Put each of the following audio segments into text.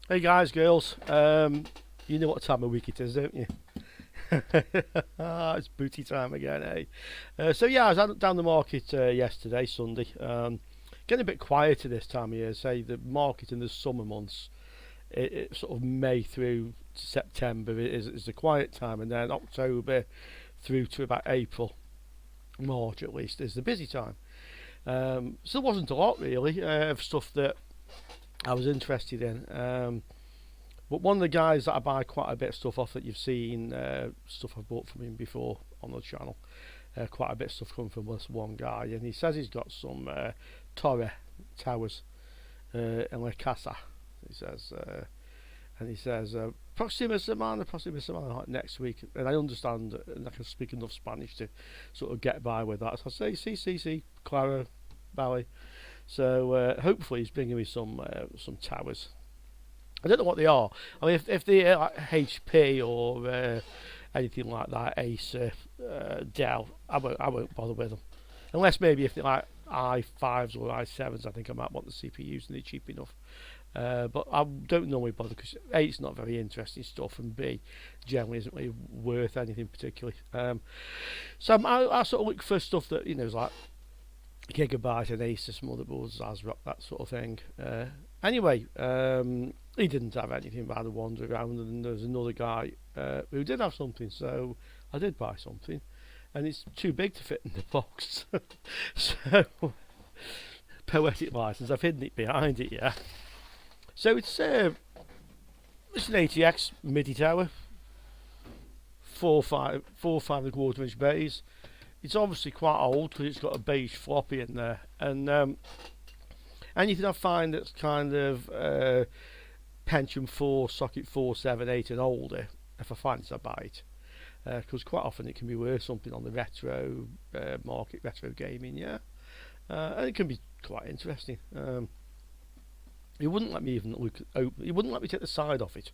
Hey guys, girls. You know what time of week it is, don't you? It's booty time again, eh? So yeah, I was down the market yesterday, Sunday. Getting a bit quieter this time of year. Say the market in the summer months, it sort of May through to September is the quiet time, and then October through to about April, March at least is the busy time. So there wasn't a lot really of stuff that I was interested in. But one of the guys that I buy quite a bit of stuff off that you've seen, stuff I've bought from him before on the channel, quite a bit of stuff coming from this one guy, and he says he's got some Torre towers in La Casa. He says, and he says, Proxima Semana, like next week. And I understand and I can speak enough Spanish to sort of get by with that. So I say, see, Clara, Valley. So hopefully he's bringing me some towers. I don't know what they are. I mean, if they're like HP or anything like that, Acer, Dell, I won't bother with them. Unless maybe if they're like i5s or i7s, I think I might want the CPUs and they're cheap enough. But I don't normally bother because A, it's not very interesting stuff, and B, generally isn't really worth anything particularly. So I sort of look for stuff that is like Gigabyte and Asus motherboards, ASRock, that sort of thing. Anyway, he didn't have anything by the wander around, and there was another guy who did have something, so I did buy something, and it's too big to fit in the box. So, poetic license, I've hidden it behind it, yeah. So it's an ATX MIDI tower, 4.5 bays. It's obviously quite old because it's got a beige floppy in there, and anything I find that's kind of Pentium 4, socket 4, 7, 8 and older, if I find it, I buy it. Because quite often it can be worth something on the retro market, retro gaming, yeah. And it can be quite interesting. He wouldn't let me even look open. He wouldn't let me take the side off it.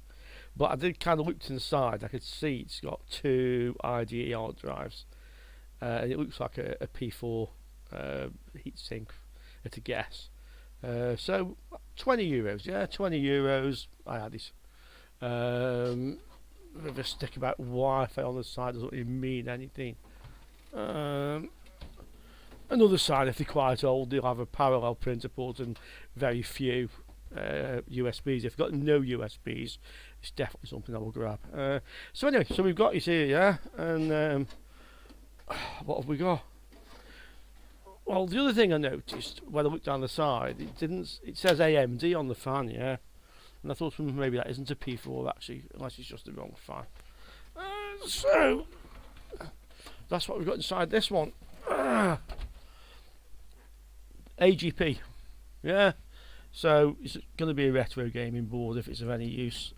But I did kind of look to the side. I could see it's got two IDE hard drives. And it looks like a P4 heatsink at a guess. So €20, yeah, €20. I had it. With a stick about Wi-Fi on the side doesn't really mean anything. Another side, if they're quite old, they'll have a parallel printer port and very few USBs. If you've got no USBs, it's definitely something I will grab. So anyway, so we've got it here, yeah, and what have we got? Well, the other thing I noticed when I looked down the side, it says AMD on the fan, yeah, and I thought maybe that isn't a P4 actually, unless it's just the wrong fan. So that's what we've got inside this one. AGP, yeah. So it's going to be a retro gaming board if it's of any use.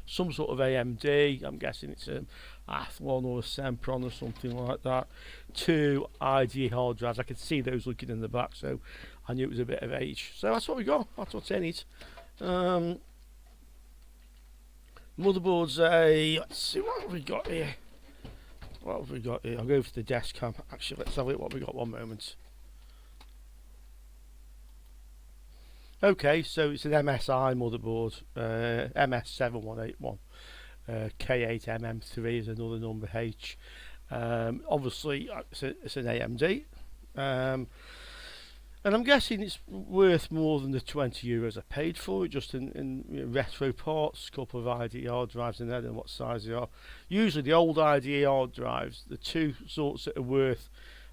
Some sort of AMD, I'm guessing it's an Athlon or a Sempron or something like that. Two IDE hard drives, I could see those looking in the back, so I knew it was a bit of age. So that's what we got, that's what's in it. Motherboard's let's see, what have we got here? I'll go for the desk cam. Actually, let's have a look what we got, one moment. Okay, so it's an MSI motherboard, MS7181. K8MM3 is another number H. Obviously, it's an AMD. And I'm guessing it's worth more than the €20 I paid for it, just in retro parts, a couple of IDE hard drives in there, and what size they are. Usually the old IDE hard drives, the two sorts that are worth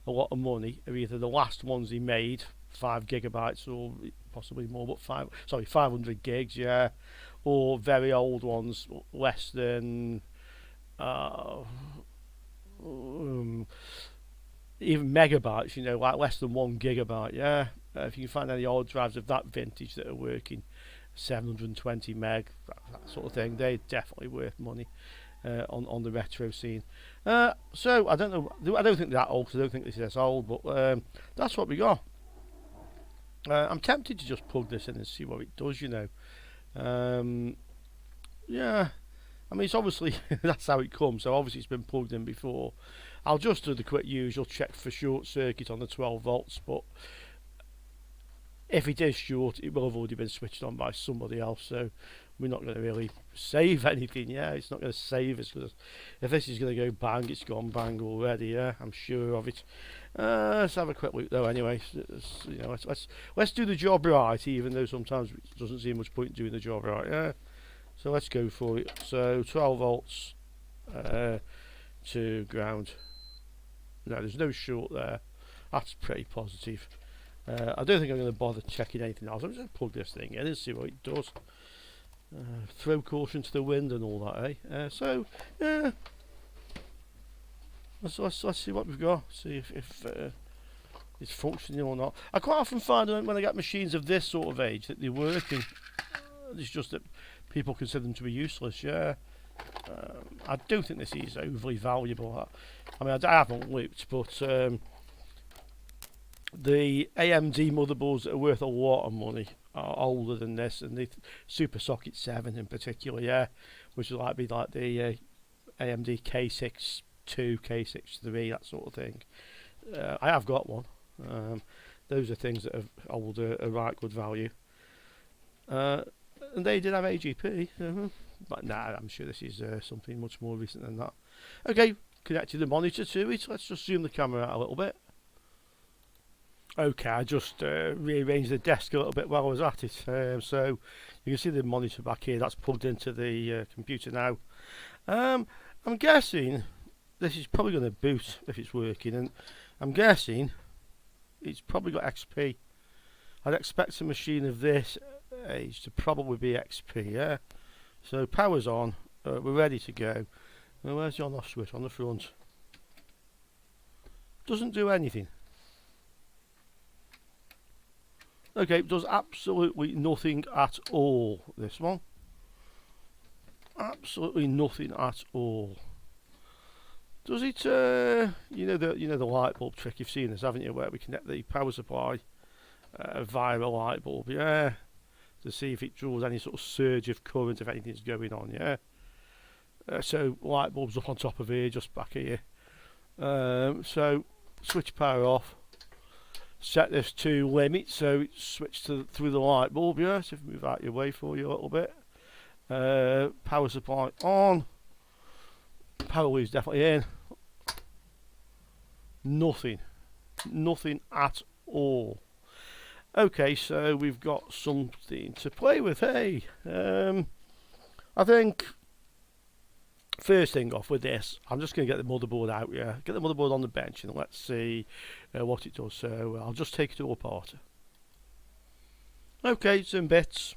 a lot of money are either the last ones he made, 5 gigabytes or possibly more, but 500 gigs, yeah, or very old ones, less than even megabytes, like less than 1 gigabyte, yeah. If you can find any hard drives of that vintage that are working 720 meg, that sort of thing, they're definitely worth money on the retro scene. So I don't know, I don't think they're that old, because I don't think this is old, but that's what we got. I'm tempted to just plug this in and see what it does, yeah. I mean, it's obviously that's how it comes, so obviously it's been plugged in before. I'll just do the quick usual check for short circuit on the 12 volts, but if it is short, it will have already been switched on by somebody else, so we're not going to really save anything. Yeah, it's not going to save us, because if this is going to go bang, it's gone bang already. Yeah, I'm sure of it. Let's have a quick look though. Anyway, you know, let's do the job right, even though sometimes it doesn't seem much point in doing the job right. Yeah, so let's go for it. So 12 volts to ground. No, there's no short there. That's pretty positive. I don't think I'm going to bother checking anything else. I'm just going to plug this thing in and see what it does. Throw caution to the wind and all that, eh? So, yeah. Let's see what we've got. See if it's functioning or not. I quite often find when I get machines of this sort of age that they're working. It's just that people consider them to be useless. Yeah. I do think this is overly valuable. I mean, I haven't looked, but the AMD motherboards that are worth a lot of money are older than this, and the Super Socket 7 in particular, yeah, which would be like the AMD K62, K63, that sort of thing. I have got one. Those are things that are older, are right good value. And they did have AGP, but nah, I'm sure this is something much more recent than that. Okay, connected the monitor to it. Let's just zoom the camera out a little bit. Okay, I just rearranged the desk a little bit while I was at it, so you can see the monitor back here. That's plugged into the computer now. I'm guessing this is probably going to boot if it's working, and I'm guessing it's probably got XP. I'd expect a machine of this age to probably be XP, yeah? So power's on, we're ready to go. Now where's the on-off switch? On the front. Doesn't do anything. Okay, it does absolutely nothing at all, this one. Absolutely nothing at all. Does it, you know the light bulb trick, you've seen this, haven't you, where we connect the power supply via a light bulb, yeah, to see if it draws any sort of surge of current, if anything's going on, yeah. So light bulb's up on top of here, just back here. So switch power off. Set this to limit, so it's switched through the light bulb, yeah, so if we move out your way for you a little bit. Power supply on. Power lead's definitely in. Nothing at all. Okay, so we've got something to play with, hey. I think first thing off with this, I'm just going to get the motherboard out, yeah. Get the motherboard on the bench and let's see what it does. So I'll just take it all apart. Okay, it's in bits.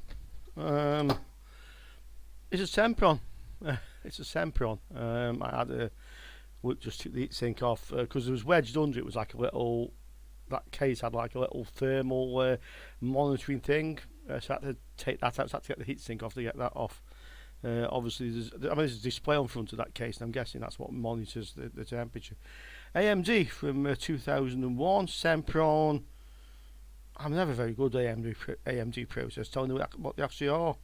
It's a Sempron. It's a Sempron. I had just took the heatsink off because it was wedged under. It was like a little, that case had like a little thermal monitoring thing. So I had to take that out. So I had to get the heatsink off to get that off. Obviously, there's a display on front of that case, and I'm guessing that's what monitors the temperature. AMD from 2001, Sempron. I'm never very good at AMD process, telling you what they actually are.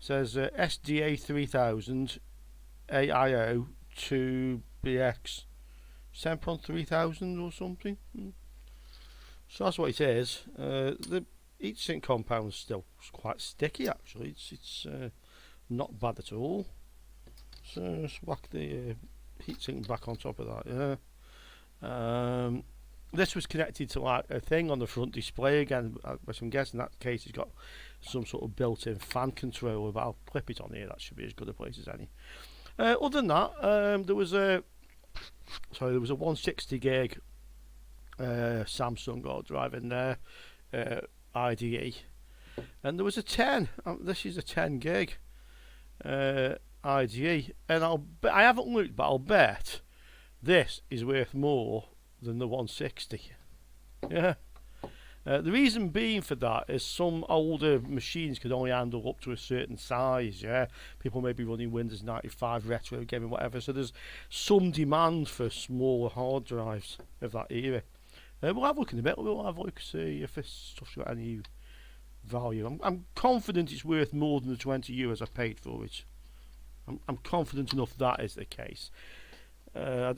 It says SDA 3000 AIO 2BX Sempron 3000 or something. So that's what it is. The heatsink compound is still quite sticky, actually. It's not bad at all. So let's whack the heatsink back on top of that, yeah. This was connected to like a thing on the front display again, which I'm guessing that case has got some sort of built-in fan controller, but I'll clip it on here. That should be as good a place as any. Other than that, there was a 160 gig Samsung hard drive in there, IDE, and there was a 10. This is a 10 gig IDE, and I haven't looked, but I'll bet this is worth more than the 160. Yeah. The reason being for that is some older machines could only handle up to a certain size. Yeah, people may be running Windows 95 retro gaming, whatever. So there's some demand for smaller hard drives of that era. We'll have a look in a bit. We'll have a look, see if this stuff's got any value. I'm confident it's worth more than the €20 I paid for it. I'm confident enough that is the case. I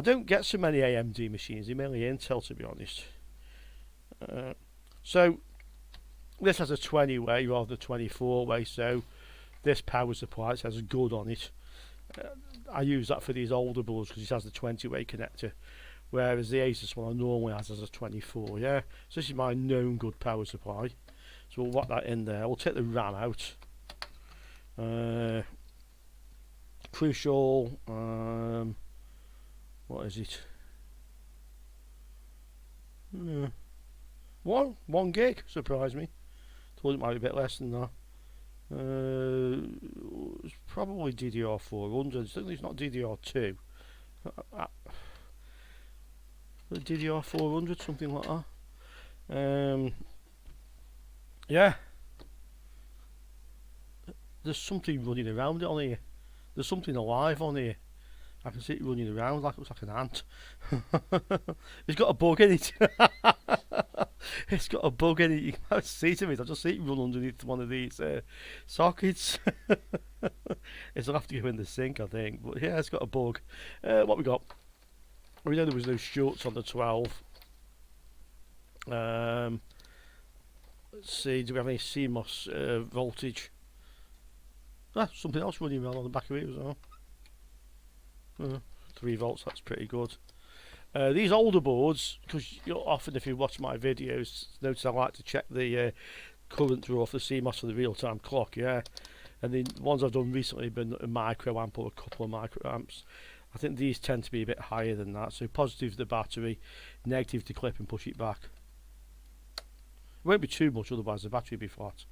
don't get so many AMD machines. They're mainly Intel, to be honest. So this has a 20 way rather than 24 way, so this power supply says good on it. I use that for these older boards because it has the 20 way connector, whereas the Asus one I normally has as a 24. Yeah, so this is my known good power supply, so we'll whack that in there. We'll take the RAM out. Crucial, what is it? 1 gig, surprised me. Thought it might be a bit less than that. It's probably DDR400. Certainly it's not DDR2. DDR400, something like that. Yeah. There's something running around on here. There's something alive on here. I can see it running around like it looks like an ant. It's got a bug in it. It's got a bug in it. You can't see it. I just see it run underneath one of these sockets. It'll have to go in the sink, I think. But yeah, it's got a bug. What we got? We know there was no shorts on the 12. Let's see. Do we have any CMOS voltage? Something else running around on the back of it as well. 3 volts, that's pretty good. These older boards, because often if you watch my videos, notice I like to check the current through off the CMOS for the real-time clock, yeah. And the ones I've done recently have been a microamp or a couple of microamps. I think these tend to be a bit higher than that. So positive to the battery, negative to clip and push it back. It won't be too much, otherwise the battery will be flat.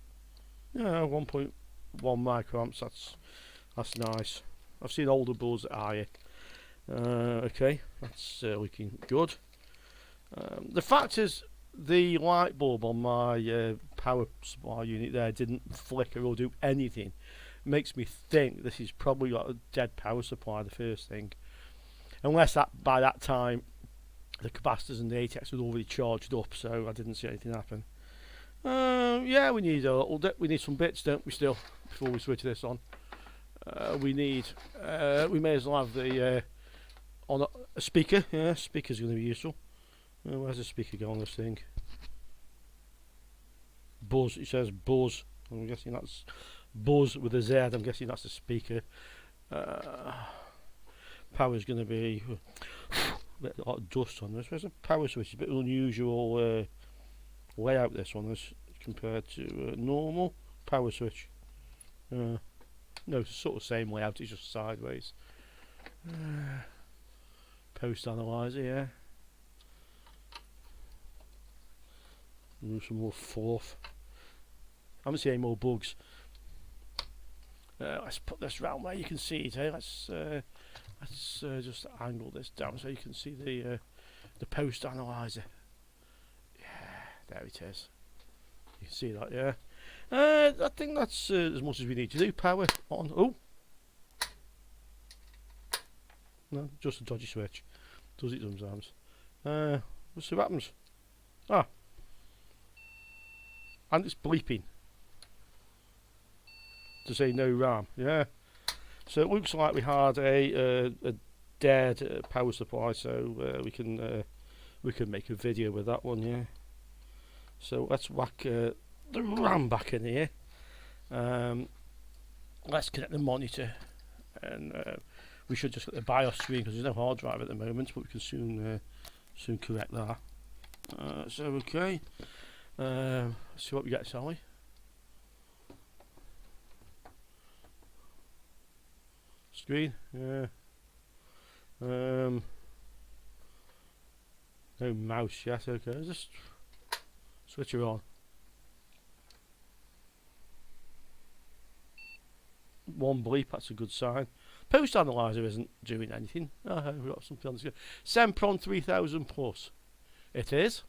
Yeah, 1.1 microamps, that's nice. I've seen older boards that are higher. Okay, that's looking good. The fact is, the light bulb on my power supply unit there didn't flicker or do anything. Makes me think this is probably got a dead power supply, the first thing. Unless that by that time the capacitors and the ATX had already charged up, so I didn't see anything happen. Yeah, we need we need some bits, don't we? Still, before we switch this on, we may as well have the on a speaker. Yeah, speaker's going to be useful. Where's the speaker go on this thing? Buzz. It says buzz. I'm guessing that's buzz with a Z. I'm guessing that's a speaker. Power's going to be a bit of dust on this. Where's the power switch? A bit unusual layout this one is compared to normal power switch. No, it's sort of same layout. It's just sideways. Post analyzer, yeah. Move some more forth. I haven't seen any more bugs. Let's put this round where you can see it. Hey, let's just angle this down so you can see the post analyzer. Yeah, there it is. You can see that, yeah. I think that's as much as we need to do. Power on. Oh, no, just a dodgy switch. Does it sometimes? Let's see what happens. Ah, and it's bleeping to say no RAM. Yeah. So it looks like we had a dead power supply, so we can make a video with that one. Yeah. So let's whack the RAM back in here. Let's connect the monitor, and we should just get the BIOS screen because there's no hard drive at the moment, but we can soon correct that. So okay, let's see what we get, shall we? Screen, yeah. No mouse yet. Okay, just switch her on. One bleep, that's a good sign. Post analyzer isn't doing anything. Oh, we've got something on the screen. Sempron 3000 plus. It is.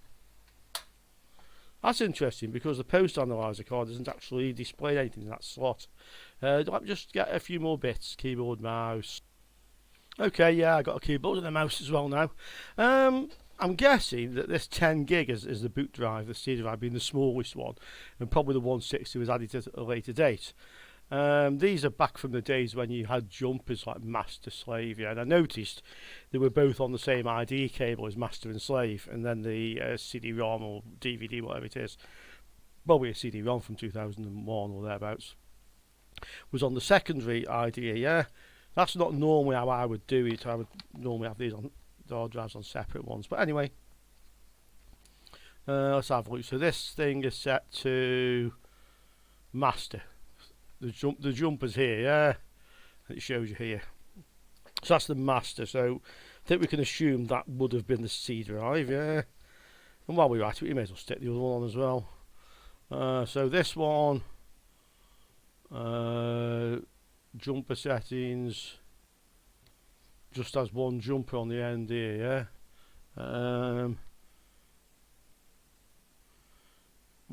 That's interesting because the post analyzer card doesn't actually display anything in that slot. Let me just get a few more bits. Keyboard, mouse. Okay, yeah, I got a keyboard and a mouse as well now. I'm guessing that this 10 gig is the boot drive, the C drive being the smallest one, and probably the 160 was added at a later date. These are back from the days when you had jumpers like master slave, yeah, and I noticed they were both on the same ID cable as master and slave, and then the CD-ROM or DVD, whatever it is, probably a CD-ROM from 2001 or thereabouts, was on the secondary ID, yeah. That's not normally how I would do it. I would normally have these on the hard drives on separate ones, but anyway, let's have a look. So this thing is set to master. The jumper's here, yeah, it shows you here. So that's the master. So I think we can assume that would have been the C drive, yeah. And while we're at it, we may as well stick the other one on as well. So this one, jumper settings, just has one jumper on the end here, yeah.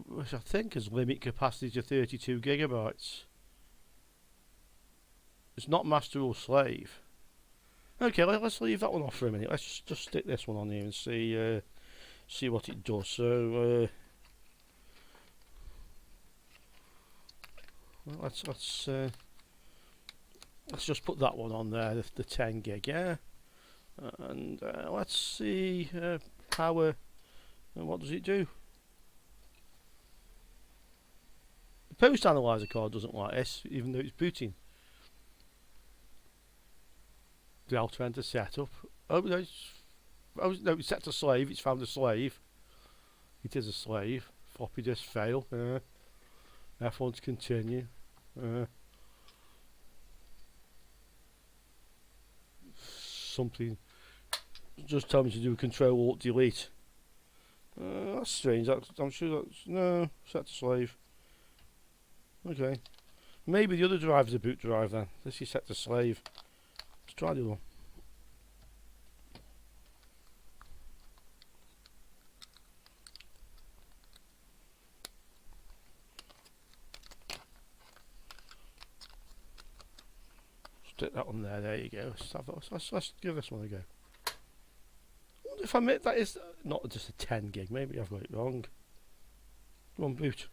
Which I think is limit capacity to 32 gigabytes. It's not master or slave. Okay, let's leave that one off for a minute. Let's just stick this one on here and see what it does. So let's just put that one on there, the 10 gig, yeah. And let's see power. And what does it do? The post analyzer card doesn't like this, even though it's booting. Delta enter setup. Oh no, it's set to slave. It's found a slave. It is a slave. Floppy disk fail. F1 to continue. Something just tell me to do Control Alt Delete. That's strange. I'm sure that's no set to slave. Okay, maybe the other drive is a boot drive then. This is set to slave. Let's try the other one. Stick that one there. There you go. Let's give this one a go. I wonder if I admit that is not just a 10 gig. Maybe I've got it wrong. Go on, boot.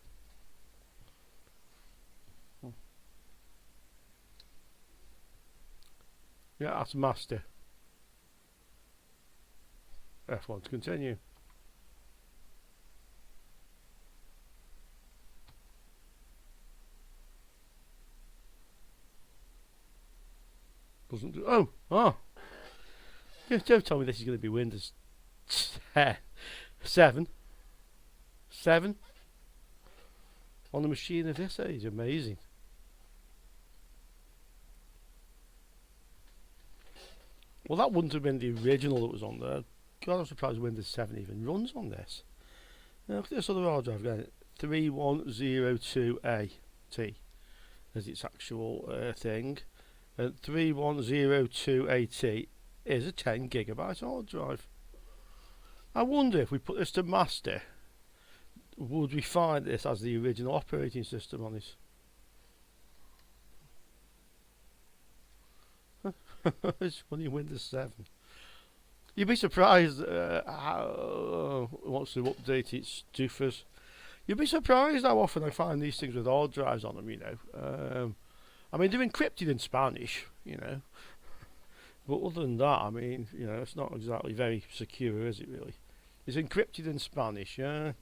Yeah, that's master. F1 to continue. Doesn't do. Oh. Yeah, don't tell me this is going to be Windows 7 on the machine of this age. Amazing. Well, that wouldn't have been the original that was on there. God, I'm surprised Windows 7 even runs on this. Now, look at this other hard drive again. 3102AT as its actual thing. And 3102AT is a 10 gigabyte hard drive. I wonder if we put this to master, would we find this as the original operating system on this? It's funny, Windows 7. You'd be surprised how wants to update its doofers. You'd be surprised how often I find these things with hard drives on them, you know. I mean, they're encrypted in Spanish, you know. But other than that, I mean, you know, it's not exactly very secure, is it really? It's encrypted in Spanish, yeah.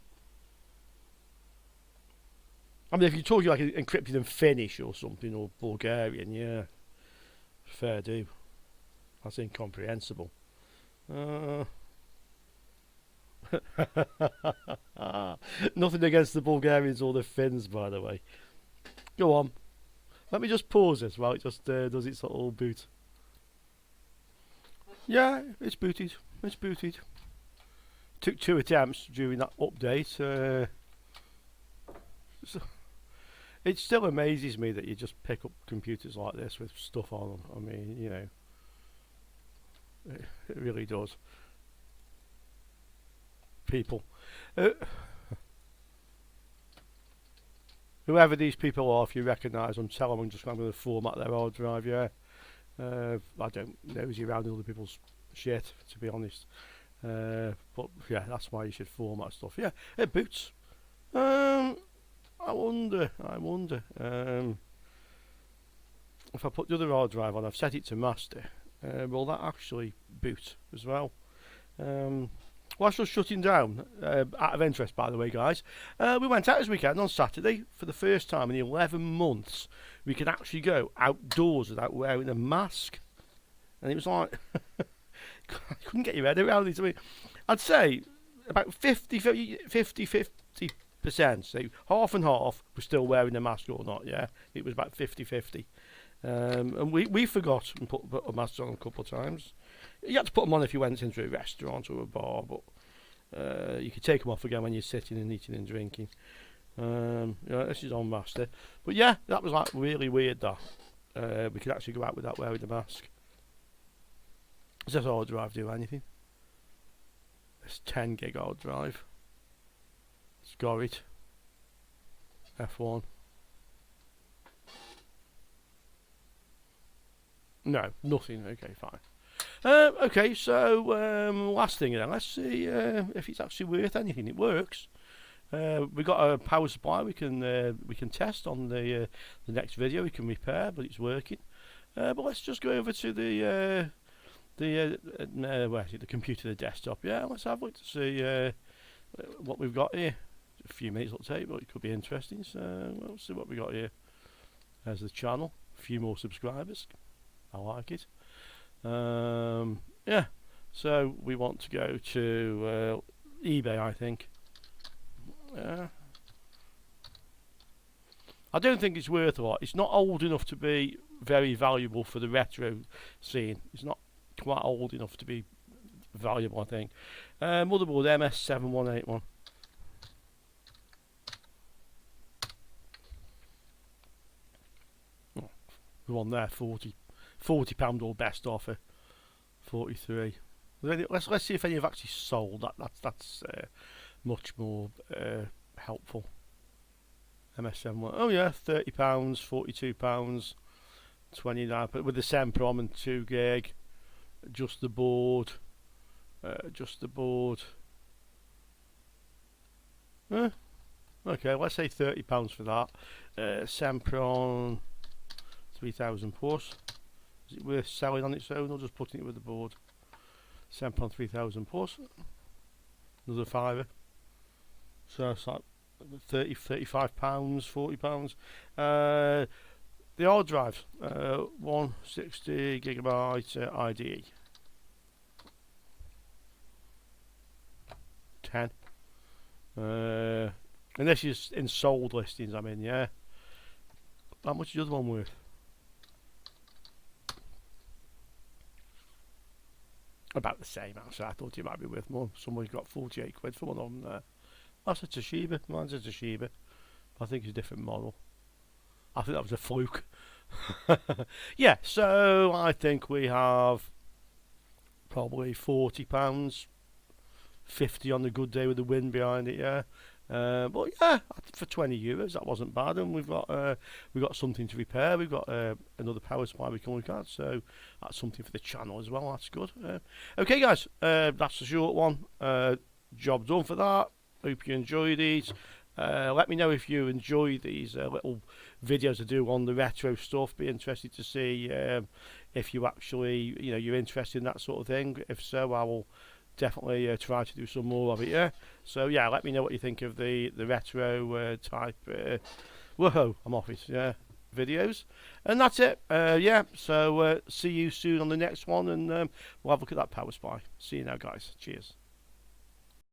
I mean, if you're talking like encrypted in Finnish or something, or Bulgarian, yeah. Fair do. That's incomprehensible. Nothing against the Bulgarians or the Finns, by the way. Go on. Let me just pause this while it just does its little boot. Yeah, it's booted. It's booted. Took 2 attempts during that update. So it still amazes me that you just pick up computers like this with stuff on them. I mean, you know, it really does. People, whoever these people are, if you recognise them, tell them I'm going to format their hard drive. Yeah, I don't nosy around other people's shit, to be honest. But yeah, that's why you should format stuff. Yeah, it boots. I wonder. if I put the other hard drive on, I've set it to master, will that actually boot as well? Whilst I was shutting down, out of interest by the way guys, we went out this weekend on Saturday. For the first time in 11 months we could actually go outdoors without wearing a mask, and it was like I couldn't get your head around it. I mean, I'd say about 50%, so half and half were still wearing a mask or not. Yeah, it was about 50-50. And we forgot and put a mask on a couple of times. You had to put them on if you went into a restaurant or a bar, but you could take them off again when you're sitting and eating and drinking. Yeah, this is on master, but yeah, that was like really weird that we could actually go out without wearing a mask. Does this hard drive do anything? This 10 gig hard drive. It's got it. F1. No, nothing. Okay, fine. Okay, so last thing then, let's see if it's actually worth anything. It works. We got a power supply we can test on the next video. We can repair, but it's working. But let's just go over to the where is it? The computer, the desktop. Yeah, let's have a look to see what we've got here. A few minutes it'll take, but it could be interesting. So let's see what we got here. There's the channel. A few more subscribers. I like it. Yeah, so we want to go to eBay, I think. I don't think it's worth a lot. It's not old enough to be very valuable for the retro scene. It's not quite old enough to be valuable, I think. Motherboard MS7181. Oh, we're on there, £40 or best offer, 43. Let's see if any have actually sold. That's much more helpful. MS71. Oh yeah, £30, £42, 29. But with the Sempron and 2 gig, just the board, okay, let's say £30 for that. Sempron 3000 plus. Is it worth selling on its own or just putting it with the board? Sempron 3000 plus. Another fiver. So it's like 30, £35, £40. The hard drive, 160 gigabyte IDE. 10. And this is in sold listings, I mean, yeah. How much is the other one worth? About the same, actually. I thought it might be worth more. Someone's got 48 quid for one of them there. That's a Toshiba. Mine's a Toshiba. I think it's a different model. I think that was a fluke. Yeah, so I think we have probably £40, 50 on the good day with the wind behind it, yeah. But yeah, for €20 that wasn't bad, and we've got something to repair. We've got another power supply we can look at, so that's something for the channel as well. That's good. Okay, guys, that's a short one. Job done for that. Hope you enjoyed these. Let me know if you enjoy these little videos I do on the retro stuff. Be interested to see if you actually, you're interested in that sort of thing. If so, I will definitely try to do some more of it. Yeah. So yeah, let me know what you think of the retro type. Whoa, I'm off it. Yeah, videos, and that's it. Yeah. So see you soon on the next one, and we'll have a look at that power supply. See you now, guys. Cheers.